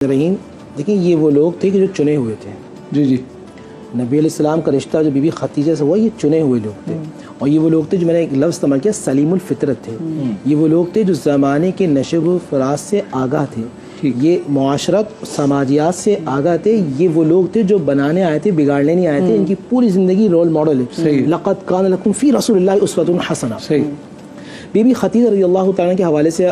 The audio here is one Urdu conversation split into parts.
رحیم دیکھیں یہ وہ لوگ تھے کہ جو چنے ہوئے تھے. جی جی. نبی علیہ السلام کا رشتہ جو بی بی خدیجہ سے ہوا یہ چنے ہوئے لوگ تھے. اور یہ وہ لوگ تھے جو میں نے ایک لفظ استعمال کیا سلیم الفطرت تھے. یہ وہ لوگ تھے جو زمانے کے نشو و فراز سے آگاہ تھے. یہ معاشرت سماجیات سے آگاہ تھے. یہ وہ لوگ تھے جو بنانے آئے تھے بگاڑنے نہیں آئے تھے. ان کی پوری زندگی رول ماڈل ہے. لقد کان لکم فی رسول اللہ اسوۃ حسنہ. بی بی خدیجہ رضی اللہ تعالیٰ کے حوالے سے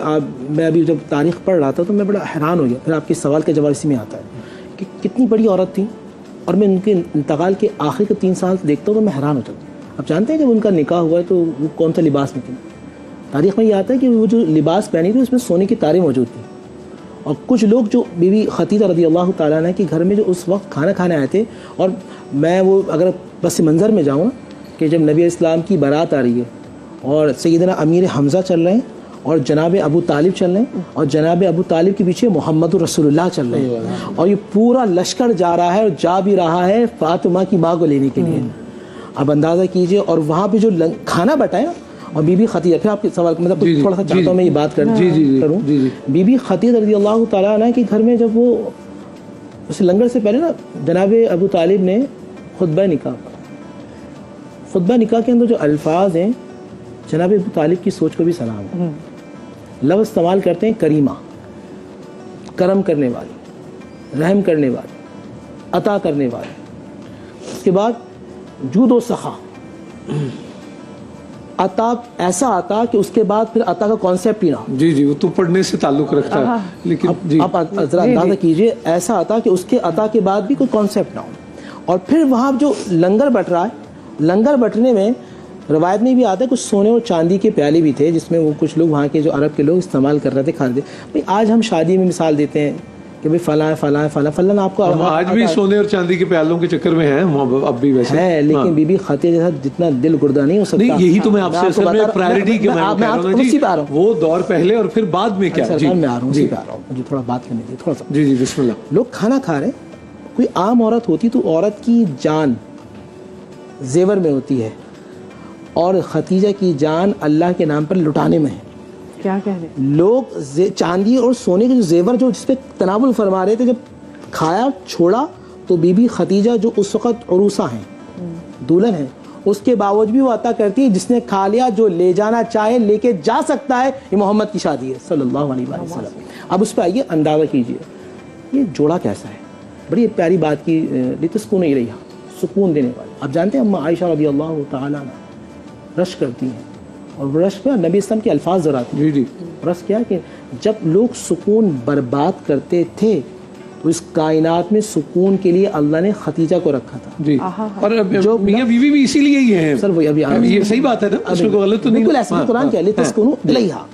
میں ابھی جب تاریخ پڑھ رہا تھا تو میں بڑا حیران ہو گیا. پھر آپ کے سوال کا جواب اسی میں آتا ہے کہ کتنی بڑی عورت تھی اور میں ان کے انتقال کے آخری کے 3 سال دیکھتا ہوں تو میں حیران ہوتا ہوں. اب جانتے ہیں جب ان کا نکاح ہوا ہے تو وہ کون سا لباس میں تھی. تاریخ میں یہ آتا ہے کہ وہ جو لباس پہنی تھی اس میں سونے کی تاریں موجود تھیں. اور کچھ لوگ جو بی بی خدیجہ رضی اللہ تعالیٰ عنہ کے گھر میں جو اس وقت کھانا کھانے آئے تھے, اور میں وہ اگر پس منظر میں جاؤں کہ جب نبی اسلام کی بارات آ رہی ہے اور سیدنا امیر حمزہ چل رہے ہیں اور جناب ابو طالب چل رہے ہیں اور جناب ابو طالب کے پیچھے محمد رسول اللہ چل رہے ہیں اور یہ پورا لشکر جا رہا ہے اور جا بھی رہا ہے فاطمہ کی ماں کو لینے کے لیے. اب اندازہ کیجئے. اور وہاں پہ جو کھانا بٹایا اور بی بی خدیجہ, پھر آپ کے سوال مطلب تھوڑا سا چاہتا ہوں میں یہ بات کروں. بی بی خدیجہ رضی اللہ تعالیٰ عنہ کے گھر میں جب وہ اس لنگر سے پہلے نا جناب ابو طالب نے خطبہ نکاح کے اندر جو الفاظ ہیں جناب ابو طالب کی سوچ کو بھی سلام ہے. لفظ استعمال کرتے ہیں کریمہ, کرم کرنے والی, رحم کرنے والی, عطا کرنے والی. اس کے بعد جود و سخا, عطا ایسا عطا کہ اس کے بعد پھر عطا کا کانسیپٹ ہی نہ ہو. جی جی, وہ تو پڑھنے سے تعلق رکھتا ہے. لیکن آپ ذرا اندازہ کیجئے ایسا عطا کہ اس کے عطا کے بعد بھی کوئی کانسیپٹ نہ ہو. اور پھر وہاں جو لنگر بٹ رہا ہے, لنگر بٹنے میں روایت میں بھی آتا ہے کچھ سونے اور چاندی کے پیالے بھی تھے جس میں وہ کچھ لوگ وہاں کے جو عرب کے لوگ استعمال کر رہے تھے کھانے تھے. بھائی آج ہم شادی میں مثال دیتے ہیں کہ بھائی فلاں فلاں فلاں فلاں آپ کو آج بھی سونے اور چاندی کے پیالوں کے چکر میں ہیں اب بھی ویسے ہے, لیکن بی بی خدیجہ جیسا جتنا دل گردہ نہیں ہو سکتا. یہی تو میں آپ سے اصل میں پرائرٹی کے وہ دور پہلے اور پھر بعد میں کیا میں آ رہا ہوں اسی پہ آ رہا ہوں. مجھے تھوڑا بات کرنے دیجیے تھوڑا سا. جی جی بسم اللہ. لوگ کھانا کھا رہے ہیں, کوئی عام عورت ہوتی تو عورت کی جان زیور میں ہوتی ہے اور خدیجہ کی جان اللہ کے نام پر لٹانے میں ہے. کیا کہہ رہے لوگ چاندی اور سونے کے جو زیور جو جس پہ تناول فرما رہے تھے, جب کھایا چھوڑا تو بی بی خدیجہ جو اس وقت عروسہ ہیں, دلہن ہیں, اس کے باوجود بھی وہ عطا کرتی ہے جس نے کھا لیا جو لے جانا چاہے لے کے جا سکتا ہے. یہ محمد کی شادی ہے صلی اللہ علیہ وسلم. اب اس پہ آئیے اندازہ کیجئے یہ جوڑا کیسا ہے. بڑی پیاری بات کی لتسکون نہیں رہی, سکون دینے والی. اب جانتے ہیں اما عائشہ رضی اللہ تعالیٰ عنہ رشک کرتی ہیں, اور رشک میں نبی اسلام کے الفاظ ذرا تھے. رشک کیا کہ جب لوگ سکون برباد کرتے تھے تو اس کائنات میں سکون کے لیے اللہ نے خدیجہ کو رکھا تھا. جی, اور جو میاں بیوی بھی اسی لیے ہی ہیں. سر وہی ابھی یہ صحیح بات ہے نا, اس میں کوئی غلط تو نہیں. بالکل ایسا قرآن کیا لتسکنوا الیہا.